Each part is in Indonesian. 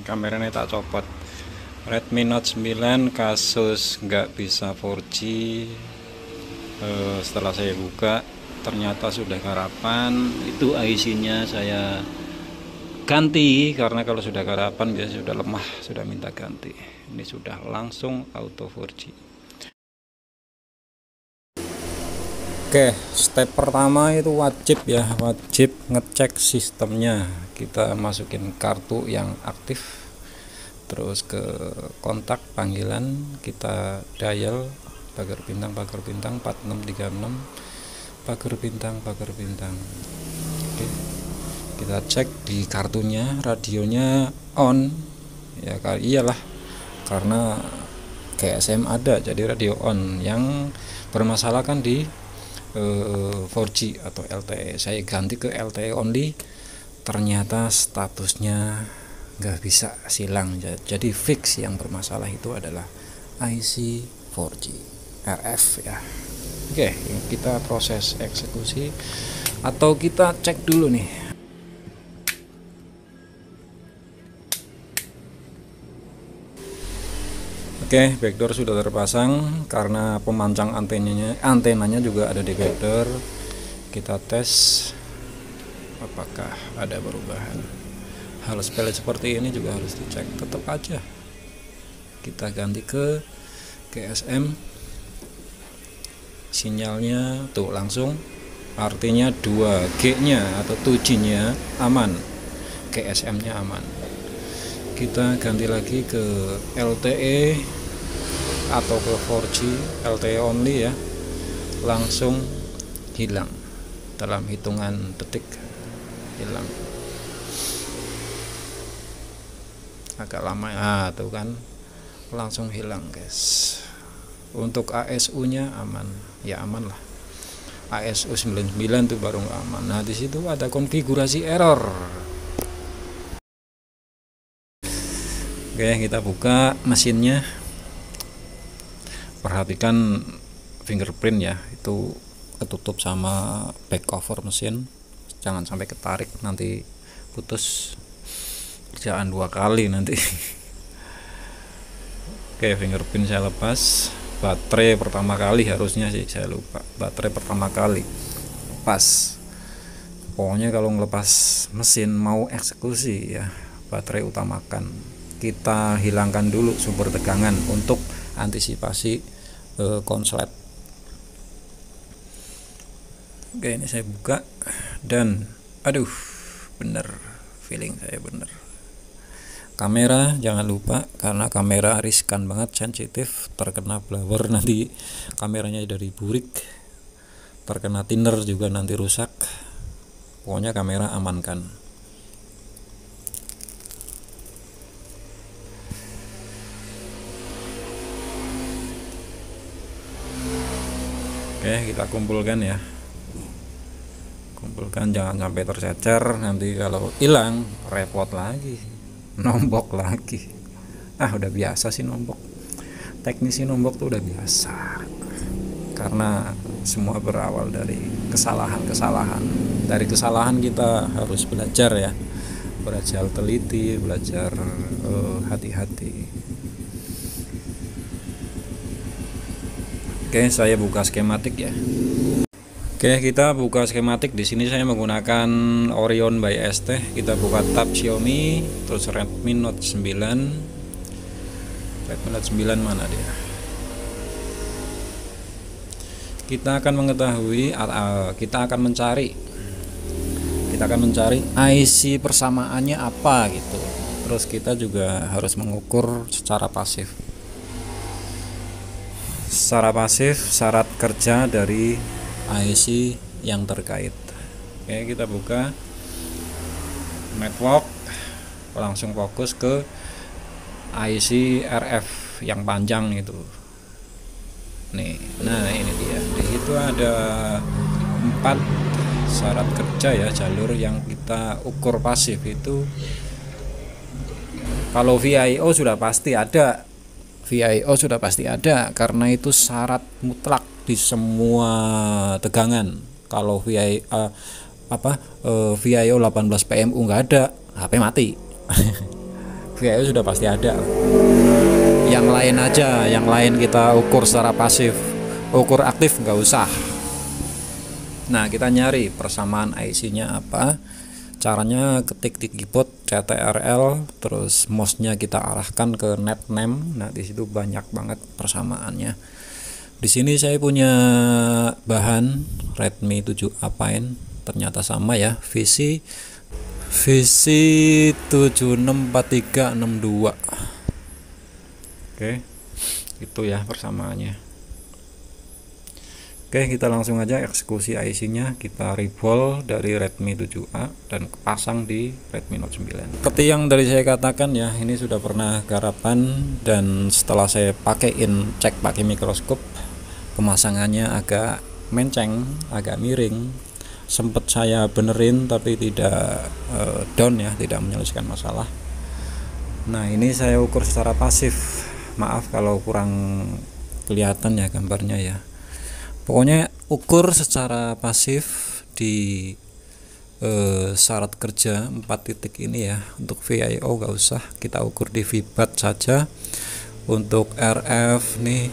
Kameranya tak copot. Redmi Note 9 kasus nggak bisa 4G. Setelah saya buka ternyata sudah garapan. Itu IC-nya saya ganti, karena kalau sudah garapan biasanya sudah lemah, sudah minta ganti. Ini sudah langsung auto 4G. Oke, step pertama itu wajib ngecek sistemnya. Kita masukin kartu yang aktif, terus ke kontak panggilan kita dial pagar bintang 4636 pagar bintang. Oke, kita cek di kartunya, radionya on ya, iyalah, karena GSM ada, jadi radio on. Yang bermasalah kan di 4G atau LTE. Saya ganti ke LTE only, ternyata statusnya nggak bisa silang. Jadi fix yang bermasalah itu adalah IC 4G RF ya. Oke, kita proses eksekusi atau kita cek dulu nih. Oke, backdoor sudah terpasang karena pemancang antenanya juga ada di backdoor. Kita tes apakah ada perubahan. Hal sepele seperti ini juga harus dicek. Tetap aja kita ganti ke GSM, sinyalnya tuh langsung, artinya 2G-nya atau 2G-nya aman, GSM-nya aman. Kita ganti lagi ke LTE atau ke 4G, LTE only ya, langsung hilang dalam hitungan detik, hilang. Agak lama ya, tuh kan langsung hilang guys. Untuk ASU nya aman ya, aman lah. ASU 99 tuh baru nggak aman. Nah, di situ ada konfigurasi error. Oke, kita buka mesinnya. Perhatikan fingerprint ya, itu ketutup sama back cover mesin. Jangan sampai ketarik, nanti putus. Kerjaan 2 kali nanti. Oke, fingerprint saya lepas. Baterai pertama kali harusnya sih, saya lupa. Baterai pertama kali lepas. Pokoknya kalau ngelepas mesin mau eksekusi ya, baterai utamakan. Kita hilangkan dulu sumber tegangan untuk antisipasi konslet. Oke, ini saya buka dan aduh, bener, feeling saya bener. Kamera jangan lupa, karena kamera riskan banget, sensitif, terkena blower nanti kameranya dari burik, terkena thinner juga nanti rusak. Pokoknya kamera amankan. Oke, kita kumpulkan ya, kumpulkan, jangan sampai tercecer, nanti kalau hilang repot lagi, nombok lagi. Udah biasa sih nombok, teknisi nombok tuh udah biasa, karena semua berawal dari kesalahan. Dari kesalahan kita harus belajar ya, belajar teliti, belajar hati-hati. Oke, saya buka skematik ya. Oke, kita buka skematik. Di sini saya menggunakan Orion by ST. Kita buka tab Xiaomi, terus Redmi Note 9. Redmi Note 9 mana dia? Kita akan mengetahui, kita akan mencari IC persamaannya apa gitu. Terus kita juga harus mengukur secara pasif syarat kerja dari IC yang terkait. Oke, kita buka network, langsung fokus ke IC RF yang panjang itu nih. Nah, ini dia. Di situ ada 4 syarat kerja ya, jalur yang kita ukur pasif itu. Kalau VIO sudah pasti ada, karena itu syarat mutlak di semua tegangan. Kalau VIO 18 PMU nggak ada, HP mati. VIO sudah pasti ada. Yang lain aja, yang lain kita ukur secara pasif, ukur aktif nggak usah. Nah, kita nyari persamaan IC-nya apa. Caranya ketik di keyboard CTRL, terus mouse-nya kita arahkan ke net name. Nah, di situ banyak banget persamaannya. Di sini saya punya bahan Redmi 7A Pine, ternyata sama ya, VC 764362. Oke, itu ya persamaannya. Oke, kita langsung aja eksekusi IC-nya. Kita rebol dari Redmi 7A dan pasang di Redmi Note 9. Seperti yang dari saya katakan ya, ini sudah pernah garapan, dan setelah saya pakein, cek pakai mikroskop, pemasangannya agak menceng, agak miring. Sempet saya benerin tapi tidak down ya, tidak menyelesaikan masalah. Nah, ini saya ukur secara pasif. Maaf kalau kurang kelihatan ya gambarnya ya. Pokoknya ukur secara pasif di syarat kerja 4 titik ini ya. Untuk VIO gak usah, kita ukur di VBAT saja. Untuk RF nih,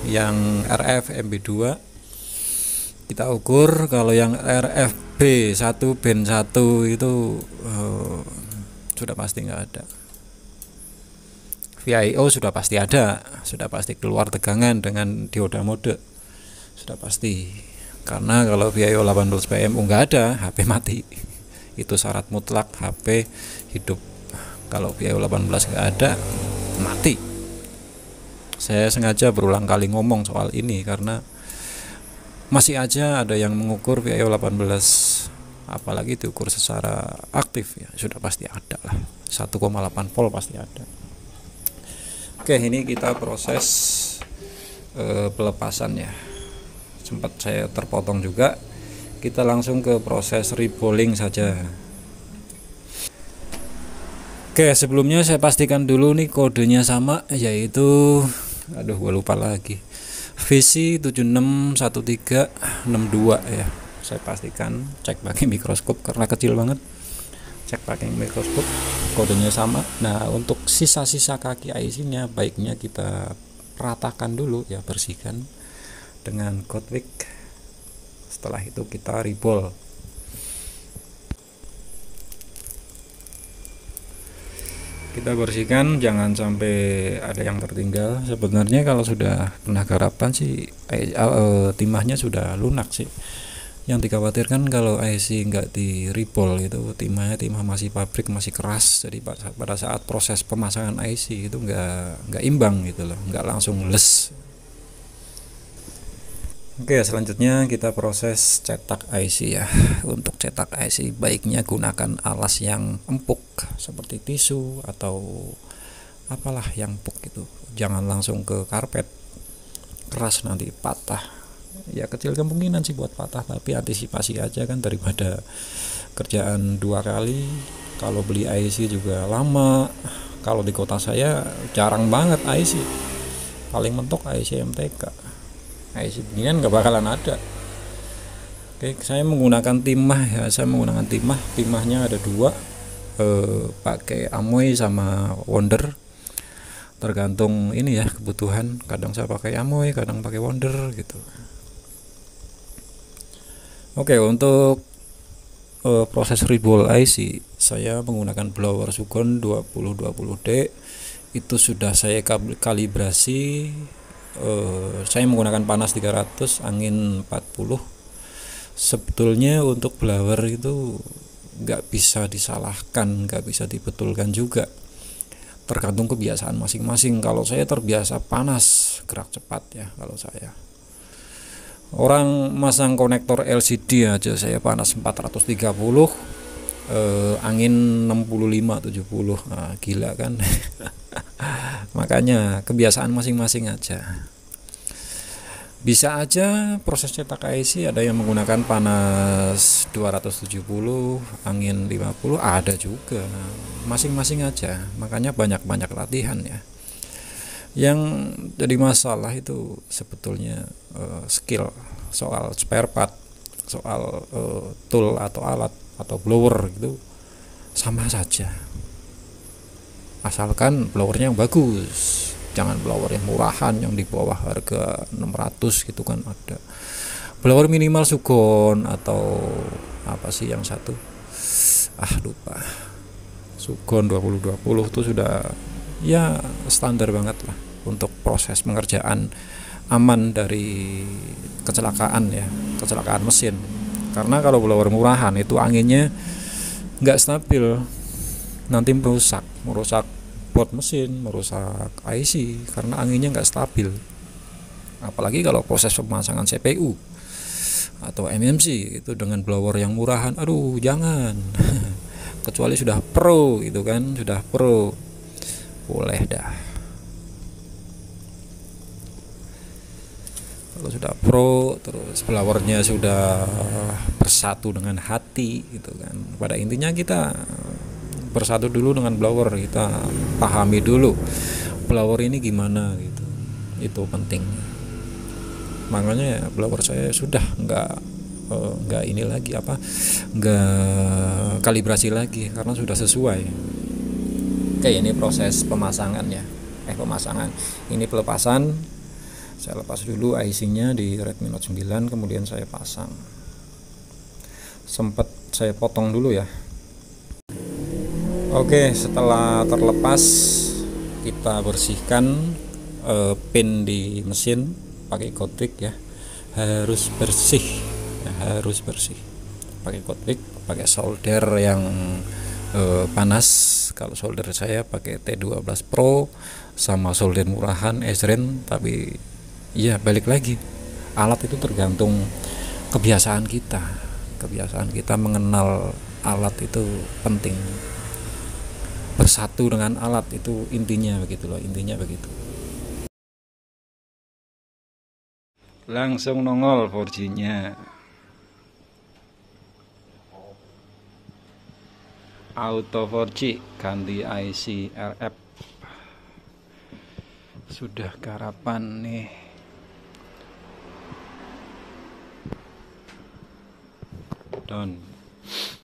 yang RF MB2 kita ukur. Kalau yang RF B1 band 1 itu sudah pasti nggak ada. VIO sudah pasti ada, sudah pasti keluar tegangan dengan dioda mode, sudah pasti. Karena kalau VIO 18 PMU nggak ada, HP mati. Itu syarat mutlak, HP hidup. Kalau VIO 18 nggak ada, mati. Saya sengaja berulang kali ngomong soal ini karena masih aja ada yang mengukur VIO 18, apalagi diukur secara aktif ya, sudah pasti ada lah. 1,8 volt pasti ada. Oke, ini kita proses pelepasan ya. Sempat saya terpotong juga. Kita langsung ke proses rebolling saja. Oke, sebelumnya saya pastikan dulu nih kodenya sama, yaitu gue lupa lagi. VC 761362 ya. Saya pastikan, cek pakai mikroskop karena kecil banget. Cek pakai mikroskop, kodenya sama. Nah, untuk sisa-sisa kaki IC-nya baiknya kita ratakan dulu ya, bersihkan dengan Kotwik. Setelah itu kita rebol. Kita bersihkan, jangan sampai ada yang tertinggal. Sebenarnya kalau sudah pernah garapan sih timahnya sudah lunak sih. Yang dikhawatirkan kalau IC nggak di rebol itu timah masih pabrik, masih keras. Jadi pada saat proses pemasangan IC itu nggak imbang gitu loh, nggak langsung les. Oke, selanjutnya kita proses cetak IC ya. Untuk cetak IC baiknya gunakan alas yang empuk seperti tisu atau apalah yang empuk gitu. Jangan langsung ke karpet, keras nanti patah. Ya kecil kemungkinan sih buat patah, tapi antisipasi aja kan, daripada kerjaan 2 kali. Kalau beli IC juga lama. Kalau di kota saya jarang banget IC, paling mentok IC MTK. IC beginian nggak bakalan ada. Oke, saya menggunakan timah ya. Saya menggunakan timahnya ada 2, pakai Amoy sama Wonder, tergantung ini ya kebutuhan. Kadang saya pakai Amoy, kadang pakai Wonder gitu. Oke, untuk proses rebol IC saya menggunakan blower Sugon 2020D. Itu sudah saya kalibrasi. Saya menggunakan panas 300, angin 40. Sebetulnya untuk blower itu nggak bisa disalahkan, nggak bisa dibetulkan juga, tergantung kebiasaan masing-masing. Kalau saya terbiasa panas, gerak cepat ya. Kalau saya, orang masang konektor LCD aja saya panas 430, angin 65-70. Nah, gila kan. Makanya kebiasaan masing-masing aja. Bisa aja proses cetak IC ada yang menggunakan panas 270, angin 50, ada juga. Nah, masing-masing aja. Makanya banyak-banyak latihan ya. Yang jadi masalah itu sebetulnya skill, soal spare part, soal tool atau alat atau blower gitu sama saja. asalkan blowernya yang bagus, jangan blower yang murahan yang di bawah harga 600 gitu kan. Ada blower minimal Sugon atau apa sih yang satu, lupa, Sugon 2020 itu sudah ya standar banget lah untuk proses pengerjaan, aman dari kecelakaan ya, kecelakaan mesin. Karena kalau blower murahan itu anginnya nggak stabil, nanti merusak board mesin, merusak IC karena anginnya nggak stabil. Apalagi kalau proses pemasangan CPU atau MMC itu dengan blower yang murahan, aduh jangan. Kecuali sudah pro gitu kan, sudah pro boleh dah. Kalau sudah pro terus blowernya sudah bersatu dengan hati gitu kan. Pada intinya kita bersatu dulu dengan blower, kita pahami dulu blower ini gimana gitu, itu penting. Makanya blower saya sudah nggak ini lagi nggak kalibrasi lagi karena sudah sesuai. Oke, ini proses pemasangan ya, pemasangan, ini pelepasan. Saya lepas dulu IC-nya di Redmi Note 9, kemudian saya pasang. Sempat saya potong dulu ya. Oke, setelah terlepas kita bersihkan pin di mesin pakai Goldwick ya. Harus bersih pakai Goldwick, pakai solder yang panas. Kalau solder saya pakai T12 Pro sama solder murahan Esren, tapi ya balik lagi, alat itu tergantung kebiasaan kita mengenal alat itu penting. Bersatu dengan alat itu intinya begitu. Langsung nongol 4G-nya. Auto 4G ganti IC RF. Sudah garapan nih. Done.